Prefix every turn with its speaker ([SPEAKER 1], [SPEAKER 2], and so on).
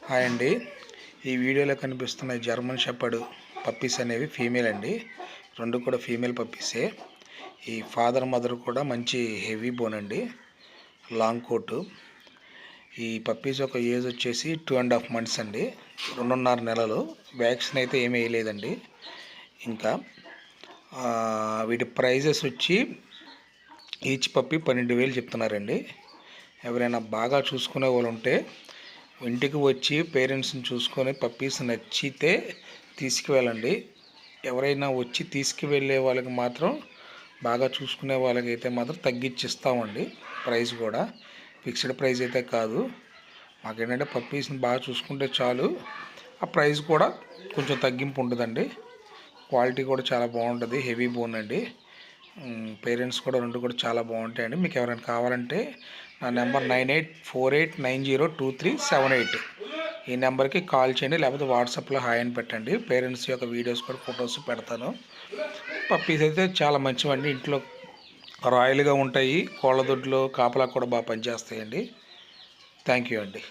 [SPEAKER 1] Hi అండి. ఈ వీడియోలో కనిపిస్తున్న జర్మన్ షెపర్డ్ పప్పీస్ అనేవి ఫీమేల్ అండి. రెండు కూడా ఫీమేల్ పప్పీసే. ఈ ఫాదర్ మదర్ కూడా మంచి హెవీ బోన్ అండి, లాంగ్ కోటు. ఈ పప్పీస్ ఒక ఏజ్ వచ్చేసి 2.5 months అండి, 2.5 నెలలు. వ్యాక్సిన్ అయితే ఏమీ వేయలేదండి. ఇంకా వీటి ప్రైజెస్ వచ్చి ఈచ్ పప్పీ 12,000 చెప్తున్నారండి. ఎవరైనా బాగా చూసుకునే వాళ్ళు ఉంటే ఇంటికి వచ్చి పేరెంట్స్ని చూసుకొని పప్పీస్ నచ్చితే తీసుకువెళ్ళండి. ఎవరైనా వచ్చి తీసుకువెళ్ళే వాళ్ళకి మాత్రం, బాగా చూసుకునే వాళ్ళకైతే మాత్రం తగ్గించిస్తామండి. ప్రైస్ కూడా ఫిక్స్డ్ ప్రైస్ అయితే కాదు. మాకేంటంటే పప్పీస్ని బాగా చూసుకుంటే చాలు. ఆ ప్రైస్ కూడా కొంచెం తగ్గింపు ఉంటుందండి. క్వాలిటీ కూడా చాలా బాగుంటుంది, హెవీ బోన్ అండి. పేరెంట్స్ కూడా రెండు కూడా చాలా బాగుంటాయండి. మీకు ఎవరైనా కావాలంటే నా నెంబర్ 9848902378 ఈ నెంబర్కి కాల్ చేయండి, లేకపోతే వాట్సాప్లో హాయ్ అని పెట్టండి. పేరెంట్స్ యొక్క వీడియోస్ కూడా, ఫొటోస్ పెడతాను. పప్పీస్ అయితే చాలా మంచివండి. ఇంట్లో రాయల్గా ఉంటాయి. కోళ్ళ దొడ్లో కాపలా కూడా బాగా పనిచేస్తాయండి. థ్యాంక్ యూ అండి.